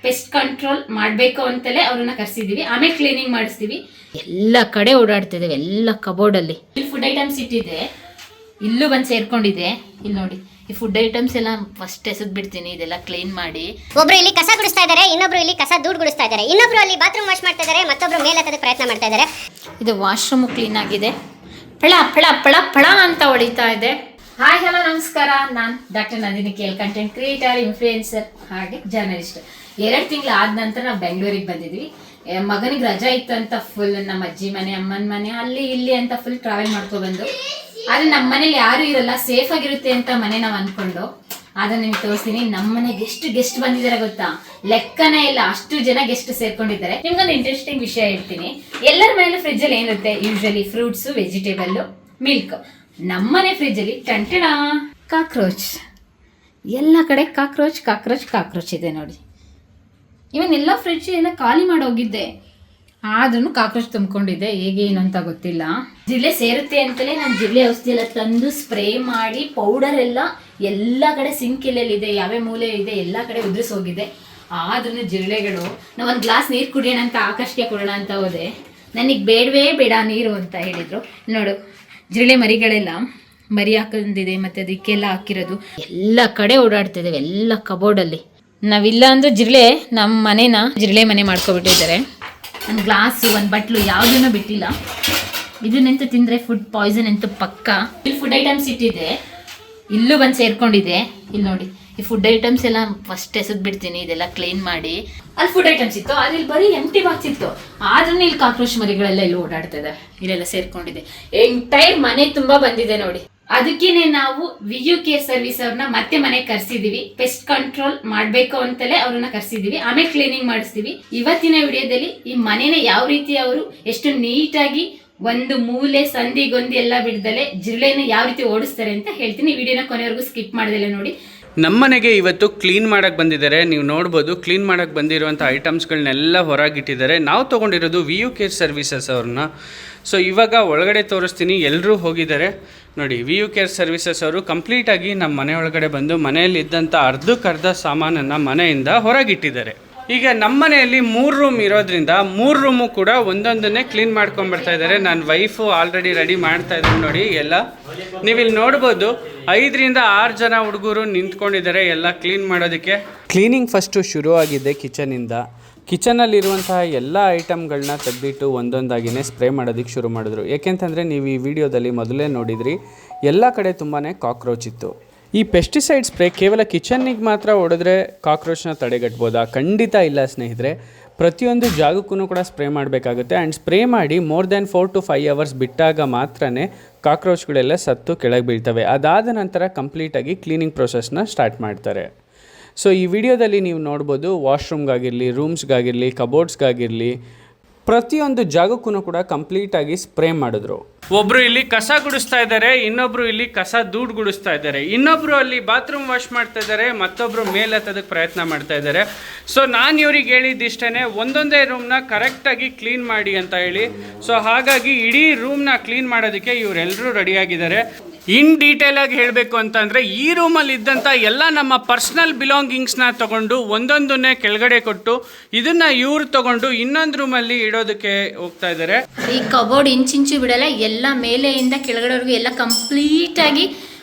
Pest control ಮಾಡಬೇಕು ಅಂತಲೇ ಅವ್ರನ್ನ ಕರ್ಸಿದೀವಿ. ಆಮೇಲೆ ಕ್ಲೀನಿಂಗ್ ಮಾಡಿಸ್ತೀವಿ. ಎಲ್ಲ ಕಡೆ ಓಡಾಡ್ತಿದ್ದೇವೆ, ಎಲ್ಲ ಕಬೋರ್ಡಲ್ಲಿ. ಇಲ್ಲಿ ಫುಡ್ ಐಟಮ್ಸ್ ಇಟ್ಟಿದೆ, ಇಲ್ಲೂ ಬಂದು ಸೇರ್ಕೊಂಡಿದೆ. ಇಲ್ಲಿ ನೋಡಿ, ಈ ಫುಡ್ ಐಟಮ್ಸ್ ಎಲ್ಲ ಫಸ್ಟ್ ಎಸೆದು ಬಿಡ್ತೀನಿ, ಇದೆಲ್ಲ ಕ್ಲೀನ್ ಮಾಡಿ. ಒಬ್ರು ಇಲ್ಲಿ ಕಸ ಗುಡಿಸ್ತಾ ಇದ್ದಾರೆ, ಇನ್ನೊಬ್ರು ಇಲ್ಲಿ ಕಸ ದೂಡ್ ಗುಡಿಸ್ತಾ ಇದ್ದಾರೆ, ಇನ್ನೊಬ್ರು ಅಲ್ಲಿ ಬಾತ್ರೂಮ್ ವಾಶ್ ಮಾಡ್ತಾ ಇದ್ದಾರೆ, ಮತ್ತೊಬ್ರು ಮೇಲೆ ಹತ್ತದ ಪ್ರಯತ್ನ ಮಾಡ್ತಾ ಇದ್ದಾರೆ. ಇದು ವಾಶ್ರೂಮ್ ಕ್ಲೀನ್ ಆಗಿದೆ. ಫಳ ಫಳ ಫಳ ಫಳ ಅಂತ ಹೊಡಿತಾ ಇದೆ. ಹಾಯ್ ಹಲೋ ನಮಸ್ಕಾರ, ನಾನು doctor Nandini KL, content creator, influencer ಹಾಗೆ ಜರ್ನಲಿಸ್ಟ್. 2 ತಿಂಗಳು ಆದ ನಂತರ ನಾವು ಬೆಂಗಳೂರಿಗೆ ಬಂದಿದ್ವಿ. ಮಗನಿಗೆ ರಜಾ ಇತ್ತು ಅಂತ ಫುಲ್ ನಮ್ಮ ಅಜ್ಜಿ ಮನೆ, ಅಮ್ಮನ ಮನೆ, ಅಲ್ಲಿ ಇಲ್ಲಿ ಅಂತ ಫುಲ್ ಟ್ರಾವೆಲ್ ಮಾಡ್ಕೊಬಂದು. ಆದರೆ ನಮ್ಮ ಮನೇಲಿ ಯಾರು ಇರಲ್ಲ, ಸೇಫ್ ಆಗಿರುತ್ತೆ ಅಂತ ಮನೆ ನಾವು ಅಂದ್ಕೊಂಡು. ಅದನ್ನು ನಿಮ್ಗೆ ತೋರಿಸ್ತೀನಿ. ನಮ್ಮ ಮನೆಗೆ ಎಷ್ಟು ಗೆಸ್ಟ್ ಬಂದಿದ್ದಾರೆ ಗೊತ್ತಾ, ಲೆಕ್ಕನೇ ಇಲ್ಲ, ಅಷ್ಟು ಜನ ಗೆಸ್ಟ್ ಸೇರ್ಕೊಂಡಿದ್ದಾರೆ. ನಿಮ್ಗೊಂದು ಇಂಟ್ರೆಸ್ಟಿಂಗ್ ವಿಷಯ ಹೇಳ್ತೀನಿ. ಎಲ್ಲರ ಮನೇಲಿ ಫ್ರಿಜ್ಜಲ್ಲಿ ಏನಿರುತ್ತೆ, ಯೂಶಲಿ ಫ್ರೂಟ್ಸು, ವೆಜಿಟೇಬಲ್ಲು, ಮಿಲ್ಕ್. ನಮ್ಮನೆ ಫ್ರಿಜ್ಜಲ್ಲಿ ಟಂಟಣ ಕಾಕ್ರೋಚ್. ಎಲ್ಲ ಕಡೆ ಕಾಕ್ರೋಚ್ ಕಾಕ್ರೋಚ್ ಕಾಕ್ರೋಚ್ ಇದೆ ನೋಡಿ. ಇವನ್ನೆಲ್ಲ ಫ್ರಿಡ್ಜ್ ಎಲ್ಲ ಖಾಲಿ ಮಾಡೋಗಿದ್ದೆ, ಆದ್ರೂ ಕಾಕ್ರೋಚ್ ತುಂಬಿಕೊಂಡಿದೆ. ಹೇಗೆ ಏನು ಅಂತ ಗೊತ್ತಿಲ್ಲ. ಜಿರಳೆ ಸೇರುತ್ತೆ ಅಂತಲೇ ನಾನು ಜಿರಳೆ ಔಷಧಿ ಎಲ್ಲ ತಂದು ಸ್ಪ್ರೇ ಮಾಡಿ ಪೌಡರ್ ಎಲ್ಲ ಕಡೆ ಸಿಂಕ್ ಎಲ್ಲೆಲ್ಲಿದೆ, ಯಾವ್ಯಾವ ಮೂಲೆ ಇದೆ ಎಲ್ಲ ಕಡೆ ಉದುರಿಸಿ ಹೋಗಿದೆ. ಆದ್ರೂ ಜಿರಳೆಗಳು, ನಾವು ಒಂದು ಗ್ಲಾಸ್ ನೀರು ಕುಡಿಯೋಣ ಅಂತ ಆಕಾಶಕ್ಕೆ ಕೊಡೋಣ ಅಂತ ಹೋದೆ, ನನಗೆ ಬೇಡವೇ ಬೇಡ ನೀರು ಅಂತ ಹೇಳಿದರು. ನೋಡು, ಜಿರಳೆ ಮರಿಗಳೆಲ್ಲ ಮರಿ ಹಾಕೊಂಡಿದೆ, ಮತ್ತು ಅದಕ್ಕೆಲ್ಲ ಹಾಕಿರೋದು. ಎಲ್ಲ ಕಡೆ ಓಡಾಡ್ತಿದ್ದೇವೆ, ಎಲ್ಲ ಕಬೋರ್ಡಲ್ಲಿ. ನಾವಿಲ್ಲ ಅಂದ್ರೆ ಜಿರಳೆ ನಮ್ಮ ಮನೇನ ಜಿರಳೆ ಮನೆ ಮಾಡ್ಕೊಬಿಟ್ಟಿದ್ದಾರೆ. ಒಂದು ಗ್ಲಾಸು, ಒಂದು ಬಟ್ಲು ಯಾವುದನ್ನು ಬಿಟ್ಟಿಲ್ಲ. ಇದನ್ನೆಂತ ತಿಂದರೆ ಫುಡ್ ಪಾಯ್ಸನ್ ಅಂತೂ ಪಕ್ಕ. ಇಲ್ಲಿ ಫುಡ್ ಐಟಮ್ಸ್ ಇಟ್ಟಿದೆ, ಇಲ್ಲೂ ಬಂದು ಸೇರ್ಕೊಂಡಿದೆ. ಇಲ್ಲಿ ನೋಡಿ, ಈ ಫುಡ್ ಐಟಮ್ಸ್ ಎಲ್ಲ ಫಸ್ಟ್ ಎಸೆದು ಬಿಡ್ತೀನಿ, ಇದೆಲ್ಲ ಕ್ಲೀನ್ ಮಾಡಿ. ಅಲ್ಲಿ ಫುಡ್ ಐಟಮ್ಸ್ ಇತ್ತು, ಆದರೆ ಇಲ್ಲಿ ಬರೀ ಎಂಟಿ ಬಾಕ್ಸ್ ಇತ್ತು. ಆದ್ರೂ ಇಲ್ಲಿ ಕಾಕ್ರೋಚ್ ಮರಿಗಳೆಲ್ಲ ಇಲ್ಲಿ ಓಡಾಡ್ತಿದೆ, ಇಲ್ಲೆಲ್ಲ ಸೇರ್ಕೊಂಡಿದೆ. ಎಂಟೈರ್ ಮನೆ ತುಂಬ ಬಂದಿದೆ ನೋಡಿ. ಅದಕ್ಕೇನೆ ನಾವು VU ಕೇರ್ ಸರ್ವಿಸ್ ಅವ್ರನ್ನ ಮತ್ತೆ ಮನೆಗೆ ಕರ್ಸಿದೀವಿ. ಪೆಸ್ಟ್ ಕಂಟ್ರೋಲ್ ಮಾಡಬೇಕು ಅಂತಲೇ ಅವ್ರನ್ನ ಕರ್ಸಿದೀವಿ. ಆಮೇಲೆ ಕ್ಲೀನಿಂಗ್ ಮಾಡಿಸ್ತೀವಿ. ಇವತ್ತಿನ ವಿಡಿಯೋದಲ್ಲಿ ಈ ಮನೇನ ಯಾವ ರೀತಿ ಅವರು ಎಷ್ಟು ನೀಟಾಗಿ ಒಂದು ಮೂಲೆ ಸಂದಿಗೊಂದಿ ಎಲ್ಲ ಬಿಡ್ದಲೆ ಜಿರಳೆನ ಯಾವ ರೀತಿ ಓಡಿಸ್ತಾರೆ ಅಂತ ಹೇಳ್ತೀನಿ. ವಿಡಿಯೋನ ಕೊನೆವರೆಗೂ ಸ್ಕಿಪ್ ಮಾಡ್ದಲೆ ನೋಡಿ. ನಮ್ಮನೆಗೆ ಇವತ್ತು ಕ್ಲೀನ್ ಮಾಡೋಕ್ಕೆ ಬಂದಿದ್ದಾರೆ. ನೀವು ನೋಡ್ಬೋದು, ಕ್ಲೀನ್ ಮಾಡೋಕ್ಕೆ ಬಂದಿರುವಂಥ ಐಟಮ್ಸ್ಗಳನ್ನೆಲ್ಲ ಹೊರಗಿಟ್ಟಿದ್ದಾರೆ. ನಾವು ತೊಗೊಂಡಿರೋದು VU ಕೇರ್ ಸರ್ವಿಸಸ್ ಅವ್ರನ್ನ. ಸೊ ಇವಾಗ ಒಳಗಡೆ ತೋರಿಸ್ತೀನಿ. ಎಲ್ಲರೂ ಹೋಗಿದ್ದಾರೆ ನೋಡಿ. VU ಕೇರ್ ಸರ್ವಿಸಸ್ ಅವರು ಕಂಪ್ಲೀಟಾಗಿ ನಮ್ಮ ಮನೆ ಒಳಗಡೆ ಬಂದು ಮನೆಯಲ್ಲಿದ್ದಂಥ ಅರ್ಧಕ್ಕರ್ಧ ಸಾಮಾನನ್ನು ಮನೆಯಿಂದ ಹೊರಗಿಟ್ಟಿದ್ದಾರೆ. ಈಗ ನಮ್ಮ ಮನೆಯಲ್ಲಿ 3 ರೂಮ್ ಇರೋದ್ರಿಂದ 3 ರೂಮು ಕೂಡ ಒಂದೊಂದನ್ನೇ ಕ್ಲೀನ್ ಮಾಡ್ಕೊಂಡ್ಬರ್ತಾ ಇದ್ದಾರೆ. ನನ್ನ ವೈಫು ಆಲ್ರೆಡಿ ರೆಡಿ ಮಾಡ್ತಾ ಇದ್ದಾರೆ ನೋಡಿ. ಎಲ್ಲ ನೀವಿಲ್ಲಿ ನೋಡ್ಬೋದು, 5 ರಿಂದ 6 ಜನ ಹುಡುಗರು ನಿಂತ್ಕೊಂಡಿದ್ದಾರೆ ಎಲ್ಲ ಕ್ಲೀನ್ ಮಾಡೋದಕ್ಕೆ. ಕ್ಲೀನಿಂಗ್ ಫಸ್ಟು ಶುರು ಆಗಿದೆ ಕಿಚನಿಂದ. ಕಿಚನಲ್ಲಿರುವಂತಹ ಎಲ್ಲ ಐಟಮ್ಗಳನ್ನ ತೆಗೆದಿಟ್ಟು ಒಂದೊಂದಾಗಿಯೇ ಸ್ಪ್ರೇ ಮಾಡೋದಕ್ಕೆ ಶುರು ಮಾಡಿದ್ರು. ಏಕೆಂತಂದರೆ ನೀವು ಈ ವಿಡಿಯೋದಲ್ಲಿ ಮೊದಲೇ ನೋಡಿದ್ರಿ, ಎಲ್ಲ ಕಡೆ ತುಂಬಾ ಕಾಕ್ರೋಚ್ ಇತ್ತು. ಈ ಪೆಸ್ಟಿಸೈಡ್ ಸ್ಪ್ರೇ ಕೇವಲ ಕಿಚನ್ನಿಗೆ ಮಾತ್ರ ಹೊಡೆದ್ರೆ ಕಾಕ್ರೋಚ್ನ ತಡೆಗಟ್ಬೋದಾ? ಖಂಡಿತ ಇಲ್ಲ ಸ್ನೇಹಿತರೆ. ಪ್ರತಿಯೊಂದು ಜಾಗಕ್ಕೂ ಕೂಡ ಸ್ಪ್ರೇ ಮಾಡಬೇಕಾಗುತ್ತೆ. ಆ್ಯಂಡ್ ಸ್ಪ್ರೇ ಮಾಡಿ ಮೋರ್ ದ್ಯಾನ್ 4 to 5 hours ಬಿಟ್ಟಾಗ ಮಾತ್ರ ಕಾಕ್ರೋಚ್ಗಳೆಲ್ಲ ಸತ್ತು ಕೆಳಗೆ ಬೀಳ್ತವೆ. ಅದಾದ ನಂತರ ಕಂಪ್ಲೀಟಾಗಿ ಕ್ಲೀನಿಂಗ್ ಪ್ರೊಸೆಸ್ನ ಸ್ಟಾರ್ಟ್ ಮಾಡ್ತಾರೆ. ಸೊ ಈ ವಿಡಿಯೋದಲ್ಲಿ ನೀವು ನೋಡ್ಬೋದು, ವಾಶ್ರೂಮ್ಗಾಗಿರಲಿ, ರೂಮ್ಸ್ಗಾಗಿರಲಿ, ಕಬೋರ್ಡ್ಸ್ಗಾಗಿರಲಿ, ಪ್ರತಿಯೊಂದು ಜಾಗಕ್ಕೂ ಕೂಡ ಕಂಪ್ಲೀಟಾಗಿ ಸ್ಪ್ರೇ ಮಾಡಿದ್ರು. ಒಬ್ಬರು ಇಲ್ಲಿ ಕಸ ಗುಡಿಸ್ತಾ ಇದ್ದಾರೆ, ಇನ್ನೊಬ್ರು ಇಲ್ಲಿ ಕಸ ದೂಡ್ ಗುಡಿಸ್ತಾ ಇದ್ದಾರೆ, ಇನ್ನೊಬ್ರು ಅಲ್ಲಿ ಬಾತ್ರೂಮ್ ವಾಶ್ ಮಾಡ್ತಾ ಇದ್ದಾರೆ, ಮತ್ತೊಬ್ರು ಮೇಲೆ ಹತ್ತೋದಕ್ಕೆ ಪ್ರಯತ್ನ ಮಾಡ್ತಾ ಇದ್ದಾರೆ. ಸೊ ನಾನು ಇವ್ರಿಗೆ ಹೇಳಿದ್ದಿಷ್ಟೇ, ಒಂದೊಂದೇ ರೂಮ್ನ ಕರೆಕ್ಟಾಗಿ ಕ್ಲೀನ್ ಮಾಡಿ ಅಂತ ಹೇಳಿ. ಸೊ ಹಾಗಾಗಿ ಇಡೀ ರೂಮ್ನ ಕ್ಲೀನ್ ಮಾಡೋದಕ್ಕೆ ಇವರೆಲ್ಲರೂ ರೆಡಿಯಾಗಿದ್ದಾರೆ. ಇನ್ ಡೀಟೇಲಾಗಿ ಹೇಳಬೇಕು ಅಂತಂದರೆ, ಈ ರೂಮಲ್ಲಿ ಇದ್ದಂಥ ಎಲ್ಲ ನಮ್ಮ ಪರ್ಸ್ನಲ್ ಬಿಲಾಂಗಿಂಗ್ಸ್ನ ತೊಗೊಂಡು ಒಂದೊಂದನ್ನೇ ಕೆಳಗಡೆ ಕೊಟ್ಟು ಇದನ್ನು ಇವ್ರು ತೊಗೊಂಡು ಇನ್ನೊಂದು ರೂಮಲ್ಲಿ ಇಡೋದಕ್ಕೆ ಹೋಗ್ತಾ ಇದ್ದಾರೆ. ಈ ಕಬೋರ್ಡ್ ಇಂಚಿಂಚು ಬಿಡಲ್ಲ, ಎಲ್ಲ ಮೇಲೆಯಿಂದ ಕೆಳಗಡೆವರೆಗೂ ಎಲ್ಲ ಕಂಪ್ಲೀಟಾಗಿ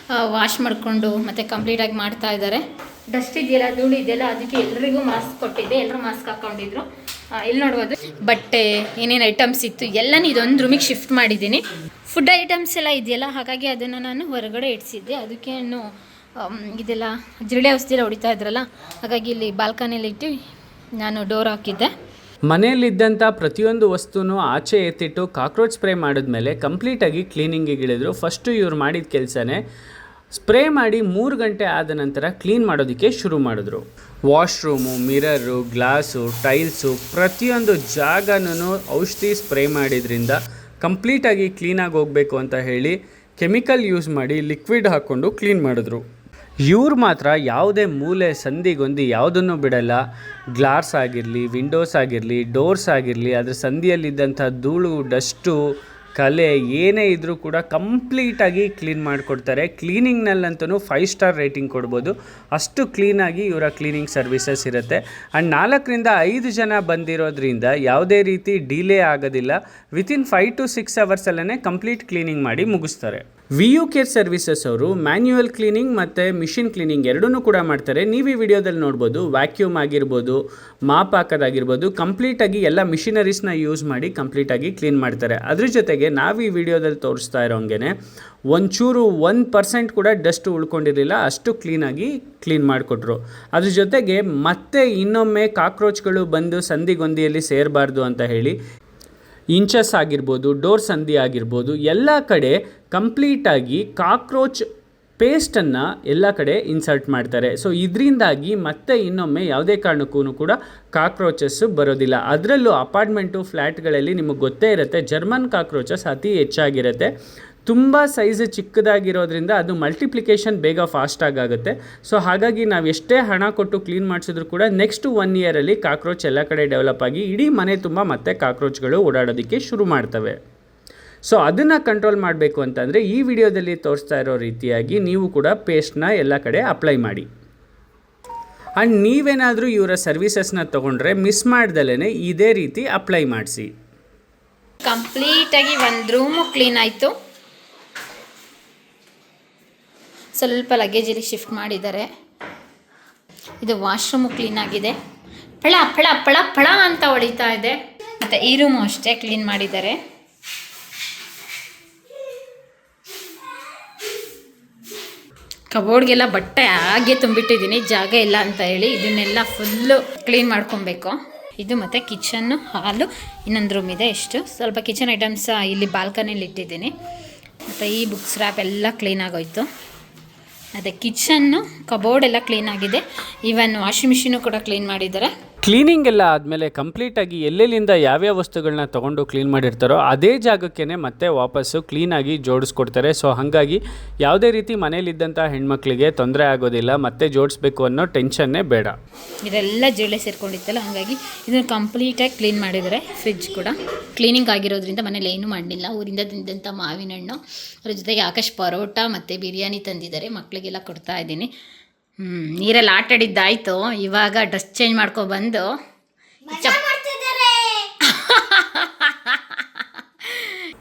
ವಾಶ್ ಮಾಡಿಕೊಂಡು ಮತ್ತು ಕಂಪ್ಲೀಟಾಗಿ ಮಾಡ್ತಾ ಇದ್ದಾರೆ. ಡಸ್ಟ್ ಇದೆಯಲ್ಲ, ಧೂಳು ಇದೆಯಲ್ಲ, ಅದಕ್ಕೆ ಎಲ್ರಿಗೂ ಮಾಸ್ಕ್ ಕೊಟ್ಟಿದ್ದೆ, ಎಲ್ಲರೂ ಮಾಸ್ಕ್ ಹಾಕ್ಕೊಂಡಿದ್ರು. ಇಲ್ಲಿ ನೋಡ್ಬೋದು, ಬಟ್ಟೆ ಏನೇನು ಐಟಮ್ಸ್ ಇತ್ತು ಎಲ್ಲನೂ ಇದೊಂದು ರೂಮಿಗೆ ಶಿಫ್ಟ್ ಮಾಡಿದ್ದೀನಿ. ಫುಡ್ ಐಟಮ್ಸ್ ಎಲ್ಲ ಇದೆಯಲ್ಲ, ಹಾಗಾಗಿ ಅದನ್ನು ನಾನು ಹೊರಗಡೆ ಇಡಿಸಿದ್ದೆ. ಅದಕ್ಕೇನು ಇದೆಲ್ಲ ಜಿರಳೆ ಔಷಧಿ ಎಲ್ಲ ಹೊಡಿತಾ ಇದ್ರಲ್ಲ, ಹಾಗಾಗಿ ಇಲ್ಲಿ ಬಾಲ್ಕನಿಯಲ್ಲಿ ಇಟ್ಟು ನಾನು ಡೋರ್ ಹಾಕಿದ್ದೆ. ಮನೆಯಲ್ಲಿದ್ದಂಥ ಪ್ರತಿಯೊಂದು ವಸ್ತುನೂ ಆಚೆ ಎತ್ತಿಟ್ಟು ಕಾಕ್ರೋಚ್ ಸ್ಪ್ರೇ ಮಾಡಿದ್ಮೇಲೆ ಕಂಪ್ಲೀಟಾಗಿ ಕ್ಲೀನಿಂಗಿಗೆ ಇಳಿದ್ರು. ಫಸ್ಟು ಇವ್ರು ಮಾಡಿದ ಕೆಲಸನೇ ಸ್ಪ್ರೇ ಮಾಡಿ 3 ಗಂಟೆ ಆದ ನಂತರ ಕ್ಲೀನ್ ಮಾಡೋದಕ್ಕೆ ಶುರು ಮಾಡಿದ್ರು. ವಾಶ್ರೂಮು, ಮಿರರು, ಗ್ಲಾಸು, ಟೈಲ್ಸು, ಪ್ರತಿಯೊಂದು ಜಾಗನೂ ಔಷಧಿ ಸ್ಪ್ರೇ ಮಾಡಿದ್ರಿಂದ ಕಂಪ್ಲೀಟಾಗಿ ಕ್ಲೀನಾಗಿ ಹೋಗಬೇಕು ಅಂತ ಹೇಳಿ ಕೆಮಿಕಲ್ ಯೂಸ್ ಮಾಡಿ ಲಿಕ್ವಿಡ್ ಹಾಕ್ಕೊಂಡು ಕ್ಲೀನ್ ಮಾಡಿದ್ರು. ಇವ್ರು ಮಾತ್ರ ಯಾವುದೇ ಮೂಲೆ ಸಂದಿಗೊಂದಿ ಯಾವುದನ್ನು ಬಿಡಲ್ಲ. ಗ್ಲಾಸ್ ಆಗಿರಲಿ, ವಿಂಡೋಸ್ ಆಗಿರಲಿ, ಡೋರ್ಸ್ ಆಗಿರಲಿ, ಅದರ ಸಂದಿಯಲ್ಲಿದ್ದಂಥ ಧೂಳು, ಡಸ್ಟು, ಕಲೆ ಏನೇ ಇದ್ದರೂ ಕೂಡ ಕಂಪ್ಲೀಟಾಗಿ ಕ್ಲೀನ್ ಮಾಡಿಕೊಡ್ತಾರೆ. ಕ್ಲೀನಿಂಗ್ನಲ್ಲಂತೂ 5 ಸ್ಟಾರ್ ರೇಟಿಂಗ್ ಕೊಡ್ಬೋದು, ಅಷ್ಟು ಕ್ಲೀನಾಗಿ ಇವರ ಕ್ಲೀನಿಂಗ್ ಸರ್ವಿಸಸ್ ಇರುತ್ತೆ. ಆ್ಯಂಡ್ 4ರಿಂದ 5 ಜನ ಬಂದಿರೋದ್ರಿಂದ ಯಾವುದೇ ರೀತಿ ಡಿಲೇ ಆಗೋದಿಲ್ಲ. ವಿತಿನ್ 5 to 6 ಅವರ್ಸಲ್ಲೇ ಕಂಪ್ಲೀಟ್ ಕ್ಲೀನಿಂಗ್ ಮಾಡಿ ಮುಗಿಸ್ತಾರೆ. VU ಕೇರ್ ಸರ್ವಿಸಸ್ ಅವರು ಮ್ಯಾನ್ಯುಯಲ್ ಕ್ಲೀನಿಂಗ್ ಮತ್ತು ಮಿಷಿನ್ ಕ್ಲೀನಿಂಗ್ ಎರಡನ್ನೂ ಕೂಡ ಮಾಡ್ತಾರೆ. ನೀವು ಈ ವಿಡಿಯೋದಲ್ಲಿ ನೋಡ್ಬೋದು, ವ್ಯಾಕ್ಯೂಮ್ ಆಗಿರ್ಬೋದು, ಮಾಪ್ ಹಾಕೋದಾಗಿರ್ಬೋದು, ಕಂಪ್ಲೀಟಾಗಿ ಎಲ್ಲ ಮಿಷಿನರೀಸ್ನ ಯೂಸ್ ಮಾಡಿ ಕಂಪ್ಲೀಟಾಗಿ ಕ್ಲೀನ್ ಮಾಡ್ತಾರೆ. ಅದ್ರ ಜೊತೆಗೆ ನಾವು ಈ ವಿಡಿಯೋದಲ್ಲಿ ತೋರಿಸ್ತಾ ಇರೋಂಗೆ ಒಂಚೂರು 1% ಕೂಡ ಡಸ್ಟ್ ಉಳ್ಕೊಂಡಿರಲಿಲ್ಲ, ಅಷ್ಟು ಕ್ಲೀನಾಗಿ ಕ್ಲೀನ್ ಮಾಡಿಕೊಟ್ರು. ಅದ್ರ ಜೊತೆಗೆ ಮತ್ತೆ ಇನ್ನೊಮ್ಮೆ ಕಾಕ್ರೋಚ್ಗಳು ಬಂದು ಸಂದಿಗೊಂದಿಯಲ್ಲಿ ಸೇರಬಾರ್ದು ಅಂತ ಹೇಳಿ ಇಂಚಸ್ ಆಗಿರ್ಬೋದು, ಡೋರ್ ಸಂದಿ ಆಗಿರ್ಬೋದು, ಎಲ್ಲ ಕಡೆ ಕಂಪ್ಲೀಟಾಗಿ ಕಾಕ್ರೋಚ್ ಪೇಸ್ಟನ್ನು ಎಲ್ಲ ಕಡೆ ಇನ್ಸರ್ಟ್ ಮಾಡ್ತಾರೆ. ಸೊ ಇದರಿಂದಾಗಿ ಮತ್ತೆ ಇನ್ನೊಮ್ಮೆ ಯಾವುದೇ ಕಾರಣಕ್ಕೂ ಕೂಡ ಕಾಕ್ರೋಚಸ್ಸು ಬರೋದಿಲ್ಲ. ಅದರಲ್ಲೂ ಅಪಾರ್ಟ್ಮೆಂಟು ಫ್ಲ್ಯಾಟ್ಗಳಲ್ಲಿ ನಿಮಗೆ ಗೊತ್ತೇ ಇರುತ್ತೆ, ಜರ್ಮನ್ ಕಾಕ್ರೋಚಸ್ ಅತಿ ಹೆಚ್ಚಾಗಿರುತ್ತೆ. ತುಂಬ ಸೈಜ್ ಚಿಕ್ಕದಾಗಿರೋದ್ರಿಂದ ಅದು ಮಲ್ಟಿಪ್ಲಿಕೇಶನ್ ಬೇಗ ಫಾಸ್ಟಾಗಿ ಆಗುತ್ತೆ. ಸೊ ಹಾಗಾಗಿ ನಾವು ಎಷ್ಟೇ ಹಣ ಕೊಟ್ಟು ಕ್ಲೀನ್ ಮಾಡಿಸಿದ್ರು ಕೂಡ ನೆಕ್ಸ್ಟ್ 1 ಇಯರಲ್ಲಿ ಕಾಕ್ರೋಚ್ ಎಲ್ಲ ಕಡೆ ಡೆವಲಪ್ ಆಗಿ ಇಡೀ ಮನೆ ತುಂಬ ಮತ್ತೆ ಕಾಕ್ರೋಚ್ಗಳು ಓಡಾಡೋದಕ್ಕೆ ಶುರು ಮಾಡ್ತವೆ. ಸೊ ಅದನ್ನು ಕಂಟ್ರೋಲ್ ಮಾಡಬೇಕು ಅಂತಂದರೆ ಈ ವಿಡಿಯೋದಲ್ಲಿ ತೋರಿಸ್ತಾ ಇರೋ ರೀತಿಯಾಗಿ ನೀವು ಕೂಡ ಪೇಸ್ಟ್ನ ಎಲ್ಲ ಕಡೆ ಅಪ್ಲೈ ಮಾಡಿ. ಆ್ಯಂಡ್ ನೀವೇನಾದರೂ ಇವರ ಸರ್ವಿಸಸ್ನ ತೊಗೊಂಡ್ರೆ ಮಿಸ್ ಮಾಡ್ದಲೇ ಇದೇ ರೀತಿ ಅಪ್ಲೈ ಮಾಡಿಸಿ. ಕಂಪ್ಲೀಟಾಗಿ ಒಂದು ರೂಮು ಕ್ಲೀನ್ ಆಯಿತು. ಸ್ವಲ್ಪ ಲಗೇಜಲ್ಲಿ ಶಿಫ್ಟ್ ಮಾಡಿದ್ದಾರೆ. ಇದು ವಾಶ್ರೂಮು ಕ್ಲೀನ್ ಆಗಿದೆ. ಫಳ ಫಳ ಫಳ ಫಳ ಅಂತ ಹೊಡಿತಾ ಇದೆ. ಮತ್ತು ಈ ರೂಮು ಅಷ್ಟೇ ಕ್ಲೀನ್ ಮಾಡಿದ್ದಾರೆ. ಕಬೋರ್ಡ್ಗೆಲ್ಲ ಬಟ್ಟೆ ಹಾಗೆ ತುಂಬಿಟ್ಟಿದ್ದೀನಿ, ಜಾಗ ಇಲ್ಲ ಅಂತ ಹೇಳಿ. ಇದನ್ನೆಲ್ಲ ಫುಲ್ಲು ಕ್ಲೀನ್ ಮಾಡ್ಕೊಬೇಕು. ಇದು ಮತ್ತು ಕಿಚನ್ನು, ಹಾಲು, ಇನ್ನೊಂದು ರೂಮ್ ಇದೆ. ಎಷ್ಟು ಸ್ವಲ್ಪ ಕಿಚನ್ ಐಟಮ್ಸ್ ಇಲ್ಲಿ ಬಾಲ್ಕನಿಯಲ್ಲಿ ಇಟ್ಟಿದ್ದೀನಿ. ಮತ್ತು ಈ ಬುಕ್ಸ್ ರ್ಯಾಪ್ ಎಲ್ಲ ಕ್ಲೀನ್ ಆಗೋಯ್ತು. ಅದೇ ಕಿಚನ್ನು, ಕಬೋರ್ಡ್ ಎಲ್ಲ ಕ್ಲೀನ್ ಆಗಿದೆ. ಈವನ್ ವಾಷಿಂಗ್ ಮಿಷಿನು ಕೂಡ ಕ್ಲೀನ್ ಮಾಡಿದ್ದಾರೆ. ಕ್ಲೀನಿಂಗ್ ಎಲ್ಲ ಆದಮೇಲೆ ಕಂಪ್ಲೀಟಾಗಿ ಎಲ್ಲೆಲ್ಲಿಂದ ಯಾವ್ಯಾವ ವಸ್ತುಗಳನ್ನ ತೊಗೊಂಡು ಕ್ಲೀನ್ ಮಾಡಿರ್ತಾರೋ ಅದೇ ಜಾಗಕ್ಕೆ ಮತ್ತೆ ವಾಪಸ್ಸು ಕ್ಲೀನಾಗಿ ಜೋಡಿಸ್ಕೊಡ್ತಾರೆ. ಸೊ ಹಾಗಾಗಿ ಯಾವುದೇ ರೀತಿ ಮನೇಲಿದ್ದಂಥ ಹೆಣ್ಮಕ್ಳಿಗೆ ತೊಂದರೆ ಆಗೋದಿಲ್ಲ, ಮತ್ತೆ ಜೋಡಿಸ್ಬೇಕು ಅನ್ನೋ ಟೆನ್ಷನ್ನೇ ಬೇಡ. ಇದೆಲ್ಲ ಜಿರಳೆ ಸೇರ್ಕೊಂಡಿತ್ತಲ್ಲ, ಹಾಗಾಗಿ ಇದನ್ನು ಕಂಪ್ಲೀಟಾಗಿ ಕ್ಲೀನ್ ಮಾಡಿದ್ದಾರೆ. ಫ್ರಿಜ್ ಕೂಡ ಕ್ಲೀನಿಂಗ್ ಆಗಿರೋದ್ರಿಂದ ಮನೇಲಿ ಏನೂ ಮಾಡಲಿಲ್ಲ. ಊರಿಂದ ತಿಂದಂಥ ಮಾವಿನ ಹಣ್ಣು, ಅದ್ರ ಜೊತೆಗೆ ಆಕಾಶ್ ಪರೋಟ ಮತ್ತು ಬಿರಿಯಾನಿ ತಂದಿದ್ದಾರೆ. ಮಕ್ಕಳಿಗೆಲ್ಲ ಕೊಡ್ತಾ ಇದ್ದೀನಿ. ನೀರಲ್ಲಿ ಆಟಾಡಿದ್ದಾಯಿತು. ಇವಾಗ ಡ್ರೆಸ್ ಚೇಂಜ್ ಮಾಡ್ಕೊಬಂದು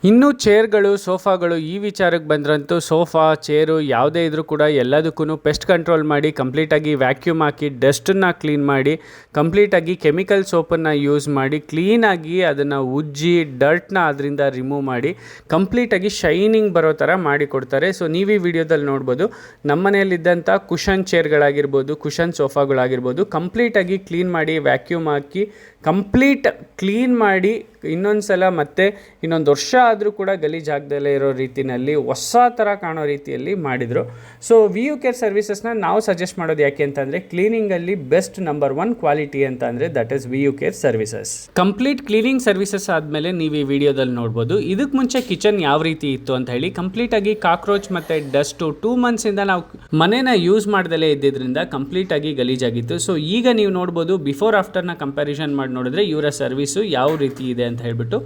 ಇನ್ನು ಚೇರ್ಗಳು, ಸೋಫಾಗಳು ಈ ವಿಚಾರಕ್ಕೆ ಬಂದ್ರಂತೂ ಸೋಫಾ, ಚೇರು ಯಾವುದೇ ಇದ್ರೂ ಕೂಡ ಎಲ್ಲದಕ್ಕೂ ಪೆಸ್ಟ್ ಕಂಟ್ರೋಲ್ ಮಾಡಿ ಕಂಪ್ಲೀಟಾಗಿ ವ್ಯಾಕ್ಯೂಮ್ ಹಾಕಿ ಡಸ್ಟನ್ನು ಕ್ಲೀನ್ ಮಾಡಿ ಕಂಪ್ಲೀಟಾಗಿ ಕೆಮಿಕಲ್ ಸೋಪನ್ನು ಯೂಸ್ ಮಾಡಿ ಕ್ಲೀನಾಗಿ ಅದನ್ನು ಉಜ್ಜಿ ಡರ್ಟ್ನ ಅದರಿಂದ ರಿಮೂವ್ ಮಾಡಿ ಕಂಪ್ಲೀಟಾಗಿ ಶೈನಿಂಗ್ ಬರೋ ಥರ ಮಾಡಿಕೊಡ್ತಾರೆ. ಸೊ ನೀವು ಈ ವಿಡಿಯೋದಲ್ಲಿ ನೋಡ್ಬೋದು, ನಮ್ಮ ಮನೆಯಲ್ಲಿದ್ದಂಥ ಕುಷನ್ ಚೇರ್ಗಳಾಗಿರ್ಬೋದು, ಕುಷನ್ ಸೋಫಾಗಳಾಗಿರ್ಬೋದು ಕಂಪ್ಲೀಟಾಗಿ ಕ್ಲೀನ್ ಮಾಡಿ ವ್ಯಾಕ್ಯೂಮ್ ಹಾಕಿ ಕಂಪ್ಲೀಟ್ ಕ್ಲೀನ್ ಮಾಡಿ ಇನ್ನೊಂದು ಸಲ ಮತ್ತೆ ಇನ್ನೊಂದು ವರ್ಷ ಆದರೂ ಕೂಡ ಗಲೀಜಾಗದಲ್ಲೇ ಇರೋ ರೀತಿಯಲ್ಲಿ ಹೊಸ ಥರ ಕಾಣೋ ರೀತಿಯಲ್ಲಿ ಮಾಡಿದರು. ಸೊ VU ಕೇರ್ ಸರ್ವಿಸಸ್ನ ನಾವು ಸಜೆಸ್ಟ್ ಮಾಡೋದು ಯಾಕೆ ಅಂತಂದರೆ ಕ್ಲೀನಿಂಗಲ್ಲಿ ಬೆಸ್ಟ್ ನಂಬರ್ 1 ಕ್ವಾಲಿಟಿ ಅಂತ ಅಂದರೆ that is VU care services. Complete cleaning services ಆದಮೇಲೆ ನೀವು ಈ ವಿಡಿಯೋದಲ್ಲಿ ನೋಡ್ಬೋದು. ಇದಕ್ಕೆ ಮುಂಚೆ ಕಿಚನ್ ಯಾವ ರೀತಿ ಇತ್ತು ಅಂತ ಹೇಳಿ ಕಂಪ್ಲೀಟಾಗಿ ಕಾಕ್ರೋಚ್ ಮತ್ತು ಡಸ್ಟು 2 ಮಂತ್ಸಿಂದ ನಾವು ಮನೇನ ಯೂಸ್ ಮಾಡ್ದಲೇ ಇದ್ದಿದ್ದರಿಂದ ಕಂಪ್ಲೀಟಾಗಿ ಗಲೀಜಾಗಿತ್ತು. ಸೊ ಈಗ ನೀವು ನೋಡ್ಬೋದು, ಬಿಫೋರ್ ಆಫ್ಟರ್ನ ಕಂಪ್ಯಾರಿಸನ್ ಮಾಡಿ ನೋಡಿದ್ರೆ ಇವರ ಸರ್ವಿಸು ಯಾವ ರೀತಿ ಇದೆ ಅಂತ ಹೇಳ್ಬಿಟ್ಟು.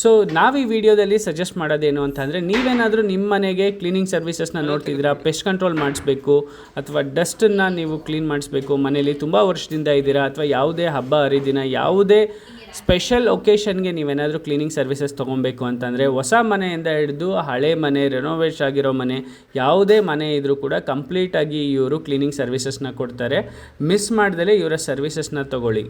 ಸೊ ನಾವು ಈ ವಿಡಿಯೋದಲ್ಲಿ ಸಜೆಸ್ಟ್ ಮಾಡೋದೇನು ಅಂತಂದರೆ, ನೀವೇನಾದರೂ ನಿಮ್ಮ ಮನೆಗೆ ಕ್ಲೀನಿಂಗ್ ಸರ್ವಿಸಸ್ನ ನೋಡ್ತಿದ್ದೀರಾ, ಪೆಸ್ಟ್ ಕಂಟ್ರೋಲ್ ಮಾಡಿಸ್ಬೇಕು ಅಥವಾ ಡಸ್ಟನ್ನು ನೀವು ಕ್ಲೀನ್ ಮಾಡಿಸ್ಬೇಕು, ಮನೇಲಿ ತುಂಬ ವರ್ಷದಿಂದ ಇದ್ದೀರಾ, ಅಥವಾ ಯಾವುದೇ ಹಬ್ಬ ಹರಿದಿನ ಯಾವುದೇ ಸ್ಪೆಷಲ್ ಒಕೇಶನ್ಗೆ ನೀವೇನಾದರೂ ಕ್ಲೀನಿಂಗ್ ಸರ್ವಿಸಸ್ ತೊಗೊಬೇಕು ಅಂತಂದರೆ ಹೊಸ ಮನೆಯಿಂದ ಹಿಡಿದು ಹಳೆ ಮನೆ, ರೆನೋವೇಟ್ ಆಗಿರೋ ಮನೆ, ಯಾವುದೇ ಮನೆ ಇದ್ದರೂ ಕೂಡ ಕಂಪ್ಲೀಟಾಗಿ ಇವರು ಕ್ಲೀನಿಂಗ್ ಸರ್ವಿಸಸ್ನ ಕೊಡ್ತಾರೆ. ಮಿಸ್ ಮಾಡ್ದಲೇ ಇವರ ಸರ್ವಿಸಸ್ನ ತೊಗೊಳ್ಳಿ.